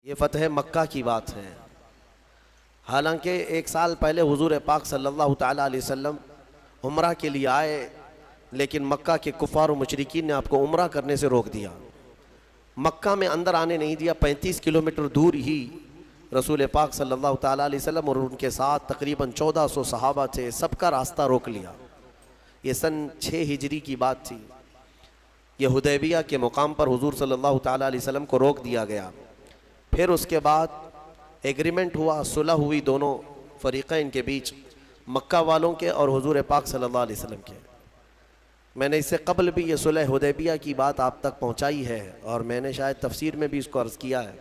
ये फ़तह मक्का की बात है। हालांकि एक साल पहले हुजूर पाक सल्लल्लाहु ताला अलैहि वसल्लम उम्रा के लिए आए, लेकिन मक्का के कुफ़ार और मुशरिकीन ने आपको उम्रा करने से रोक दिया, मक्का में अंदर आने नहीं दिया। 35 किलोमीटर दूर ही रसूल पाक सल्लल्लाहु ताला अलैहि वसल्लम और उनके साथ तकरीबन 1400 सहाबा थे, सबका रास्ता रोक लिया। ये सन 6 हिजरी की बात थी। ये हुदैबिया के मुकाम पर हुजूर सल्लल्लाहु ताला अलैहि वसल्लम को रोक दिया गया। फिर उसके बाद एग्रीमेंट हुआ, सुलह हुई दोनों फ़रीक़ैन के बीच, मक्का वालों के और हुजूर पाक सल्लल्लाहु अलैहि वसल्लम के। मैंने इससे कबल भी ये सुलह हुदैबिया की बात आप तक पहुंचाई है और मैंने शायद तफसीर में भी इसको अर्ज़ किया है।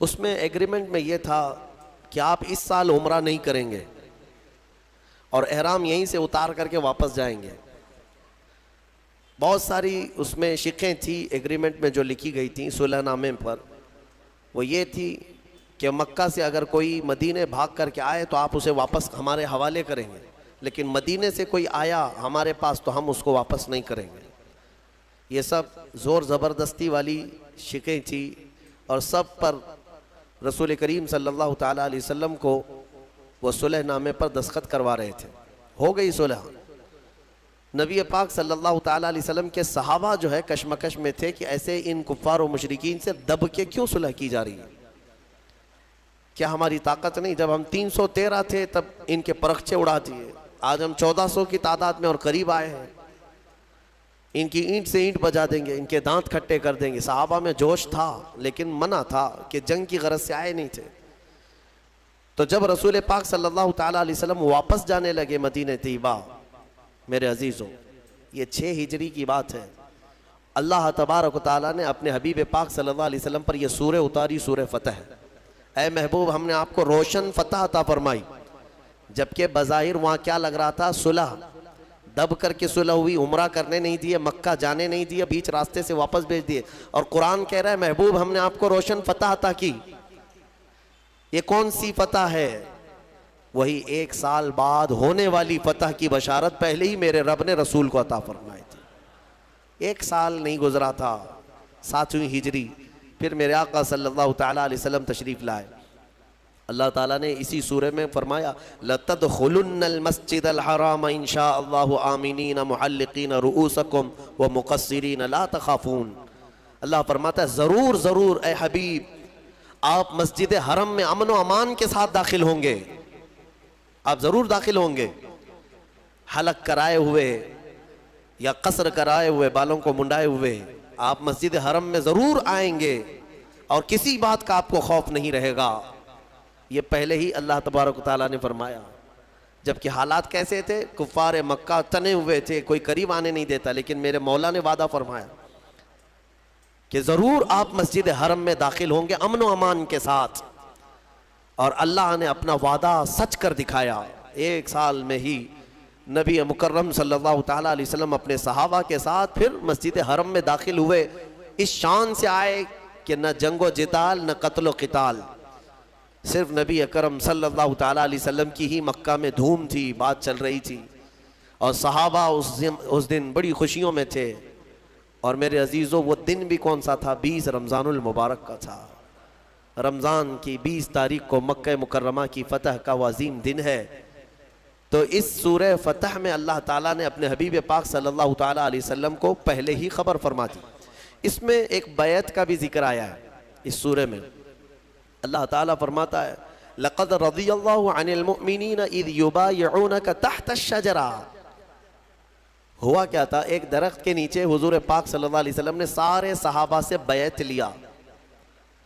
उसमें एग्रीमेंट में ये था कि आप इस साल उम्रा नहीं करेंगे और एहराम यहीं से उतार करके वापस जाएंगे। बहुत सारी उसमें शिक़ें थी एग्रीमेंट में जो लिखी गई थी सुलहनामे पर। वो ये थी कि मक्का से अगर कोई मदीने भाग करके आए तो आप उसे वापस हमारे हवाले करेंगे, लेकिन मदीने से कोई आया हमारे पास तो हम उसको वापस नहीं करेंगे। ये सब ज़ोर ज़बरदस्ती वाली शिक़ें थी और सब पर रसूल करीम सल्लल्लाहु ताला अलैहि वसल्लम को वो सुलहनामे पर दस्तखत करवा रहे थे। हो गई सुलह। नबी पाक सल्लल्लाहु ताला अलैहि वसल्लम के सहाबा जो है कशमकश में थे कि ऐसे इन कुफ़ार और मुशरिकीन से दब के क्यों सुलह की जा रही है, क्या हमारी ताकत नहीं? जब हम 313 थे तब इनके परखचे उड़ा दिए, आज हम 1400 की तादाद में और करीब आए हैं, इनकी ईंट से ईंट बजा देंगे, इनके दांत खट्टे कर देंगे। सहाबा में जोश था लेकिन मना था कि जंग की गरज से आए नहीं थे। तो जब रसूल पाक सल्लल्लाहु ताला अलैहि वसल्लम वापस जाने लगे मदीने तैयबा, मेरे अजीज़ों, ये 6 हिजरी की बात है। अल्लाह तबारक व तआला ने अपने हबीब पाक सल्लल्लाहु अलैहि वसल्लम पर यह सूरह उतारी, सूरह फ़तह। ऐ महबूब, हमने आपको रोशन फ़तह अता फरमाई, जबकि बज़ाहिर वहाँ क्या लग रहा था? सुलह। दब करके सुलह हुई, उम्रा करने नहीं दिए, मक्का जाने नहीं दिए, बीच रास्ते से वापस भेज दिए। और कुरान कह रहा है महबूब हमने आपको रोशन फ़तह अता की। ये कौन सी फ़तह है? वही 1 साल बाद होने वाली फ़तह की बशारत पहले ही मेरे रब ने रसूल को अता फरमाई थी। 1 साल नहीं गुजरा था, 7वीं हिजरी, फिर मेरे आका सल्लल्लाहु ताला अलैहि वसल्लम तशरीफ़ लाए। अल्लाह ताला ने इसी सूरे में फरमाया, लतदखुलुन्नल मस्जिदल हराम इंशाअल्लाहु आमिनीन मुहल्लिकीन रुऊसकुम व मुक़स्सिरीन ला तख़ाफ़ून। अल्लाह फरमाता है ज़रूर ज़रूर ए हबीब, आप मस्जिद हरम में अमन व अमान के साथ दाखिल होंगे, आप ज़रूर दाखिल होंगे। हलक कराए हुए या कसर कराए हुए, बालों को मुंडाए हुए आप मस्जिद हरम में ज़रूर आएंगे और किसी बात का आपको खौफ नहीं रहेगा। ये पहले ही अल्लाह तबारक व तआला ने फरमाया। जबकि हालात कैसे थे? कुफ़ार मक्का तने हुए थे, कोई करीब आने नहीं देता, लेकिन मेरे मौला ने वादा फरमाया कि ज़रूर आप मस्जिद हरम में दाखिल होंगे अमन व अमान के साथ। और अल्लाह ने अपना वादा सच कर दिखाया। 1 साल में ही नबी मुकर्रम सल्लल्लाहु ताला अलैहि वसल्लम अपने सहाबा के साथ फिर मस्जिद हरम में दाखिल हुए। इस शान से आए कि न जंगो जिताल न कत्लो क़िताल, सिर्फ नबी अकरम सल्लल्लाहु ताला अलैहि वसल्लम की ही मक्का में धूम थी, बात चल रही थी और सहाबा उस दिन बड़ी खुशियों में थे। और मेरे अजीज़ों, वो दिन भी कौन सा था? 20 रमज़ानुल मुबारक का था। रमज़ान की 20 तारीख को मक्का मुकर्रमा की फ़तह का वो अज़ीम दिन है। तो इस सूरह फ़तह में अल्लाह ताला ने अपने हबीब पाक सल्लल्लाहु ताला अलैहि वसल्लम को पहले ही खबर फरमा दी। इसमें एक बैत का भी जिक्र आया है इस सूरह में। अल्लाह ताला फरमाता है, लक़द रज़ियल्लाहु अनिल मुअमिनीन इज़ युबायिऊनका तहत अश-शजरा। हुआ क्या था? एक दरख्त के नीचे हुजूर पाक सल्लल्लाहु अलैहि वसल्लम ने सारे सहाबा से बैत लिया।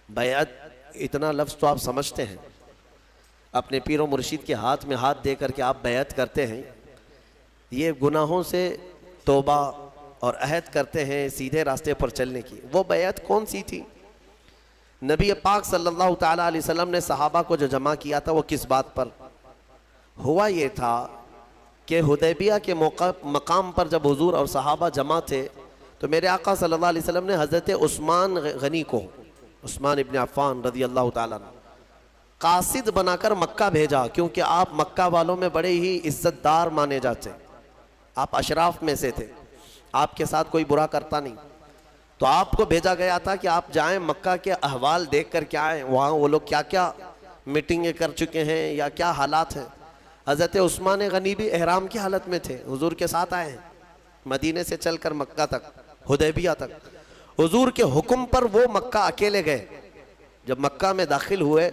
बैत, इतना लफ्ज़ तो आप समझते हैं, अपने पीर व मुर्शिद के हाथ में हाथ दे करके आप बैत करते हैं। ये गुनाहों से तौबा और अहद करते हैं सीधे रास्ते पर चलने की। वो बैत कौन सी थी? नबी पाक सल्लल्लाहु ताला अलैहि वसल्लम ने सहाबा को जो जमा किया था वो किस बात पर? हुआ ये था कि हुदैबिया के मकाम पर जब हुजूर और सहाबा जमा थे तो मेरे आका सल्लल्लाहु अलैहि वसल्लम ने हज़रत उस्मान गनी को, उस्मान इब्न अफ़्फ़ान रज़ी अल्लाह ताला अन्हु, कासिद बनाकर मक्का भेजा, क्योंकि आप मक्का वालों में बड़े ही इज्जतदार माने जाते, आप अशराफ में से थे, आपके साथ कोई बुरा करता नहीं। तो आपको भेजा गया था कि आप जाएं मक्का के अहवाल देख कर क्या आए, वहाँ वो लोग क्या क्या मीटिंगें कर चुके हैं या क्या हालात हैं। हज़रत उस्मान गनी भी एहराम की हालत में थे, हुजूर के साथ आए हैं मदीने से चलकर मक्का तक, हुदैबिया तक। हुजूर के हुक्म पर वो मक्का अकेले गए। जब मक्का में दाखिल हुए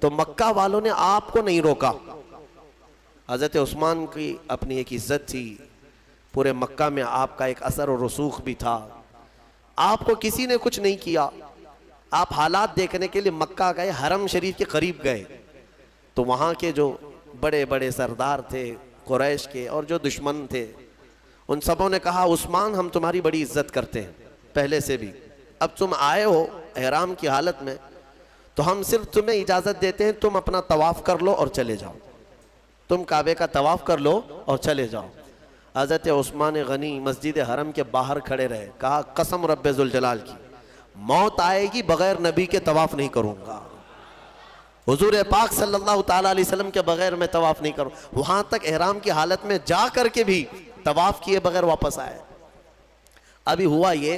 तो मक्का वालों ने आपको नहीं रोका। हज़रत उस्मान की अपनी एक इज्जत थी, पूरे मक्का में आपका एक असर और रसूख भी था। आपको किसी ने कुछ नहीं किया। आप हालात देखने के लिए मक्का गए, हरम शरीफ के करीब गए, तो वहाँ के जो बड़े बड़े सरदार थे कुरैश के और जो दुश्मन थे, उन सबों ने कहा उस्मान हम तुम्हारी बड़ी इज्जत करते हैं पहले से भी, अब तुम आए हो एहराम की हालत में तो हम सिर्फ तुम्हें इजाज़त देते हैं, तुम अपना तवाफ़ कर लो और चले जाओ, तुम काबे का तवाफ़ कर लो और चले जाओ। हज़रत उस्मान गनी मस्जिद हरम के बाहर खड़े रहे, कहा कसम रब्बे जुल जलाल की मौत आएगी बग़ैर नबी के तवाफ़ नहीं करूँगा, हुजूर पाक सल्लल्लाहु ताला अलैहि वसल्लम के बग़ैर मैं तवाफ़ नहीं करूँ। वहाँ तक एहराम की हालत में जा कर के भी तवाफ़ किए बग़ैर वापस आए। अभी हुआ ये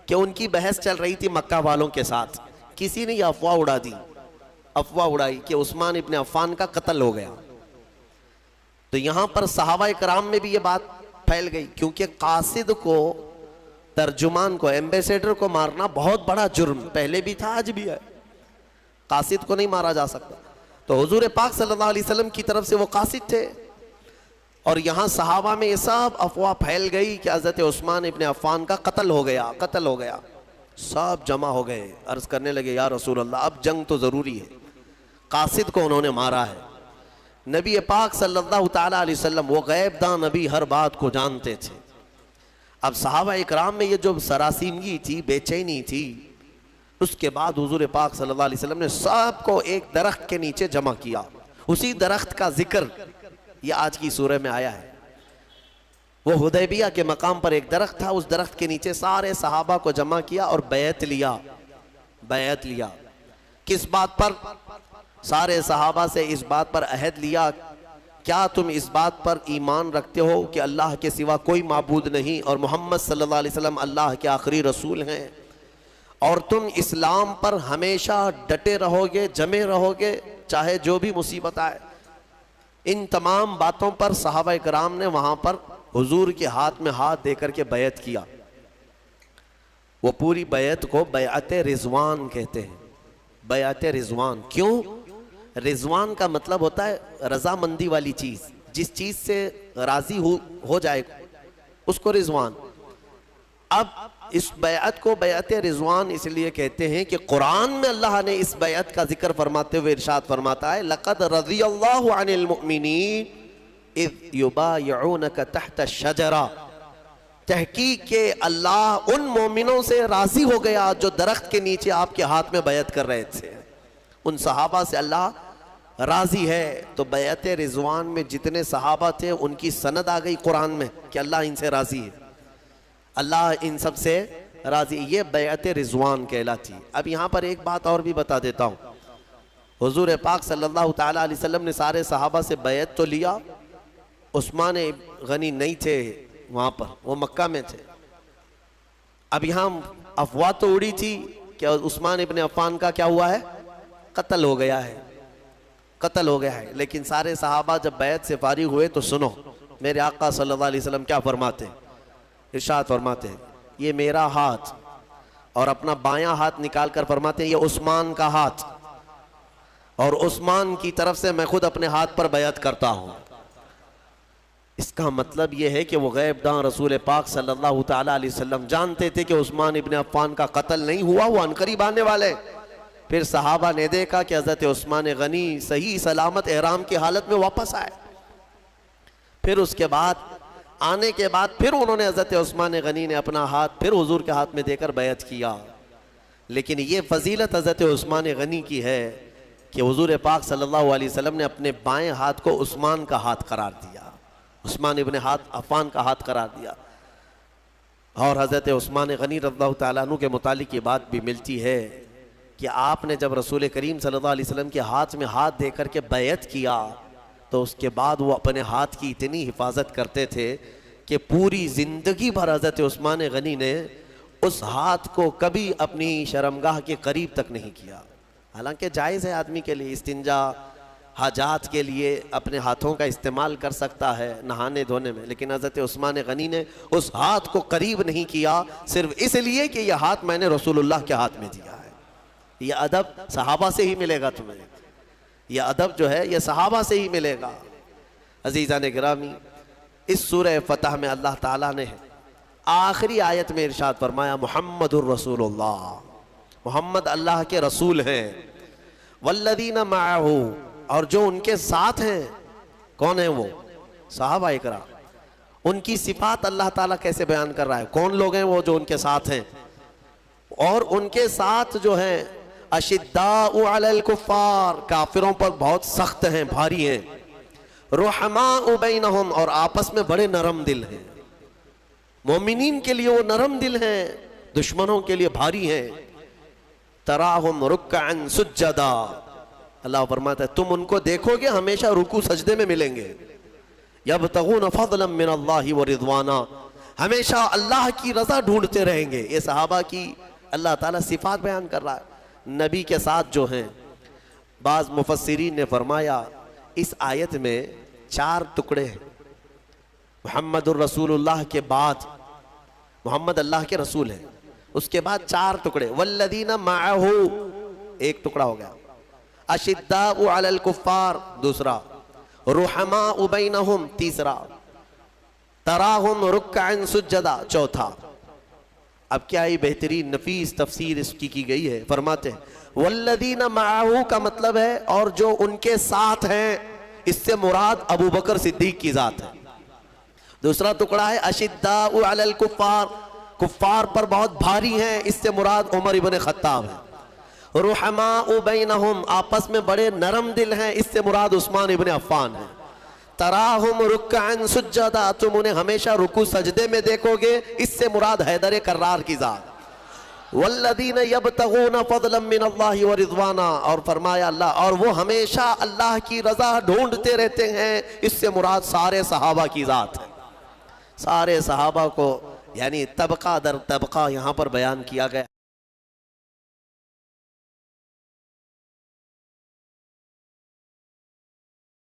कि उनकी बहस चल रही थी मक्का वालों के साथ, किसी ने अफवाह उड़ा दी, अफवाह उड़ाई कि उस्मान इब्न अफ़्फ़ान का कत्ल हो गया। तो यहाँ पर सहाबा इकराम में भी ये बात फैल गई, क्योंकि कासिद को, तर्जुमान को, एम्बेसडर को मारना बहुत बड़ा जुर्म पहले भी था आज भी है, कासिद को नहीं मारा जा सकता। तो हुजूर पाक सल्लल्लाहु अलैहि वसल्लम की तरफ से वो कासिद थे, और यहाँ सहाबा में ये सब अफवाह फैल गई कि हज़रत उस्मान इब्न अफ़्फ़ान का कत्ल हो गया, कत्ल हो गया। सब जमा हो गए, अर्ज़ करने लगे या रसूल अल्लाह अब जंग तो ज़रूरी है, कासिद को उन्होंने मारा है। नबी पाक सल्लल्लाहु ताला अलैहि वसल्लम वो गैबदां नबी हर बात को जानते थे। अब सहाबा इकराम में ये जो सरासीमगी थी, बेचैनी थी, उसके बाद हुजूर पाक सल्लल्लाहु अलैहि वसल्लम ने सबको एक दरख्त के नीचे जमा किया। उसी दरख्त का जिक्र ये आज की सूरह में आया है। वो हुदैबिया के मकाम पर एक दरख्त था, उस दरख्त के नीचे सारे सहाबा को जमा किया और बैत लिया। बैत लिया किस बात पर? सारे सहाबा से इस बात पर अहद लिया, क्या तुम इस बात पर ईमान रखते हो कि अल्लाह के सिवा कोई माबूद नहीं और मोहम्मद सल्लल्लाहु अलैहि वसल्लम अल्लाह के आखिरी रसूल हैं, और तुम इस्लाम पर हमेशा डटे रहोगे, जमे रहोगे, चाहे जो भी मुसीबत आए। इन तमाम बातों पर सहाबा इकराम ने वहाँ पर हुजूर के हाथ में हाथ देकर के बैत किया। वो पूरी बैत को बैअत रिजवान कहते हैं। बैअत रिजवान क्यों? रिजवान का मतलब होता है रजामंदी वाली चीज़, जिस चीज़ से राज़ी हो जाए उसको रिजवान। अब इस बैअत को बैअत रिजवान इसलिए कहते हैं कि कुरान में अल्लाह ने इस बैअत का जिक्र फरमाते हुए इरशाद फरमाता है, लक़द रज़ियल्लाहु अनिल मुअमिनीन इज़ युबायिऊनका तहत शजरा। तहकीक के अल्लाह उन मोमिनों से राज़ी हो गया जो दरख्त के नीचे आपके हाथ में बैअत कर रहे थे। उन सहाबा से अल्लाह राज़ी है। तो बैअत रिजवान में जितने सहाबा थे उनकी सनद आ गई कुरान में कि अल्लाह इनसे राज़ी है, अल्लाह इन सब से राज़ी। ये बैअत रिजवान कहलाती। अब यहाँ पर एक बात और भी बता देता हूँ, हुजूर पाक सल्लल्लाहु ताला अलैहि वसल्लम ने सारे सहाबा से बैअत तो लिया, उस्मान गनी नहीं थे वहाँ पर, वो मक्का में थे। अब यहाँ अफवाह तो उड़ी थी कि उस्मान इब्न अफ़्फ़ान का क्या हुआ है, कत्ल हो गया है, कत्ल हो गया है। लेकिन सारे सहाबा जब बैत से फारिग हुए तो सुनो मेरे आका सल्लल्लाहु अलैहि वसल्लम क्या फरमाते हैं, इरशाद फरमाते हैं, ये मेरा हाथ, और अपना बायां हाथ निकाल कर फरमाते हैं ये उस्मान का हाथ, और उस्मान की तरफ से मैं खुद अपने हाथ पर बैत करता हूँ। इसका मतलब यह है कि वो गैबदां रसूल पाक सल्लल्लाहु ताला अलैहि वसल्लम जानते थे कि उस्मान इब्न अफ़्फ़ान का कत्ल नहीं हुआ, वो अनकरीब आने वाले। फिर सहाबा ने देखा कि हज़रत उस्मान गनी सही सलामत एहराम की हालत में वापस आए। फिर उसके बाद आने के बाद फिर उन्होंने हज़रत उस्मान गनी ने अपना हाथ फिर हुजूर के हाथ में देकर बैत किया। लेकिन ये फजीलत हज़रत उस्मान गनी की है कि हुजूर पाक सल्लल्लाहु अलैहि वसल्लम ने अपने बाएं हाथ को उस्मान का हाथ करार दिया, उस्मान इब्न अफ़्फ़ान का हाथ करार दिया। और हज़रत उस्मान गनी रज़ियल्लाहु ताला अन्हु के मुतालिक ये बात भी मिलती है कि आपने जब रसूल करीम सल्लल्लाहु अलैहि वसल्लम के हाथ में हाथ दे करके बैत किया तो उसके बाद वो अपने हाथ की इतनी हिफाजत करते थे कि पूरी ज़िंदगी भर हज़रत उस्मान गनी ने उस हाथ को कभी अपनी शर्मगाह के करीब तक नहीं किया। हालांकि जायज़ है आदमी के लिए इस्तिंजा, हाजात के लिए अपने हाथों का इस्तेमाल कर सकता है नहाने धोने में, लेकिन हज़रत उस्मान गनी ने उस हाथ को करीब नहीं किया, सिर्फ इसलिए कि यह हाथ मैंने रसूलुल्लाह के हाथ में दिया है। यह अदब सहाबा से ही मिलेगा तुम्हें, यह अदब जो है यह सहाबा से ही मिलेगा। अज़ीज़ान गिरामी, इस सूरह फतह में अल्लाह ताला ने आखिरी आयत में इरशाद फरमाया मुहम्मदुर रसूलुल्लाह, मोहम्मद अल्लाह के रसूल हैं। वल्लदीना माअहू, और जो उनके साथ हैं, कौन है वो? सहाबा इकराम। उनकी सिफात अल्लाह ताला कैसे बयान कर रहा है, कौन लोग हैं वो जो उनके साथ हैं? और उनके साथ जो हैं अशिद्दाउ अलल कुफ्फार, काफिरों पर बहुत सख्त हैं, भारी हैं। रुहमाउ बैनहुम, और आपस में बड़े नरम दिल हैं। मोमिनीन के लिए वो नरम दिल हैं, दुश्मनों के लिए भारी हैं। तराहुम रुक्कअन सुज्जदा, अल्लाह फरमाता है तुम उनको देखोगे हमेशा रुकू सजदे में मिलेंगे। यबतगून फज़लन मिनल्लाहि व रिज़वाना, हमेशा अल्लाह की रज़ा ढूंढते रहेंगे। ये सहाबा की अल्लाह ताला सिफात बयान कर रहा है। नबी के साथ जो हैं, बाज़ मुफस्सिरीन ने फरमाया इस आयत में 4 टुकड़े हैं। मुहम्मदुर रसूलुल्लाह के बाद, मोहम्मद अल्लाह के रसूल हैं, उसके बाद 4 टुकड़े। वल्लदीना माअहू, एक टुकड़ा हो गया। अशिद्दाउ अलल कुफ्फार, दूसरा। रुहमाउ बैनहुम, तीसरा। तराहुम रुक्कअन सुज्जदा, चौथा। अब क्या ही बेहतरीन नफीस तफसीर इसकी की गई है। फरमाते हैं वल्लदीना माअहू का मतलब है और जो उनके साथ हैं, इससे मुराद अबू बकर सिद्दीक की जात है। दूसरा टुकड़ा है अशिद्दाउ अलल कुफ्फार, कुफ्फार पर बहुत भारी हैं, इससे मुराद उमर इब्न खत्ताब है। रुहमाउ बैनहुम, आपस में बड़े नरम दिल हैं, इससे मुराद उस्मान इब्न अफ़्फ़ान है। तराहुम रुक्कअन सुज्जदा, तुम उन्हें हमेशा रुकू सजदे में देखोगे, इससे मुराद हैदर कर्रार की जात। वल्लदीना यबतगून फज़लन मिनल्लाहि व रिज़वाना, और फरमाया अल्लाह, और वो हमेशा अल्लाह की रज़ा ढूंढते रहते हैं, इससे मुराद सारे सहाबा की जात है। सारे सहाबा को यानी तबका दर तबका यहाँ पर बयान किया गया।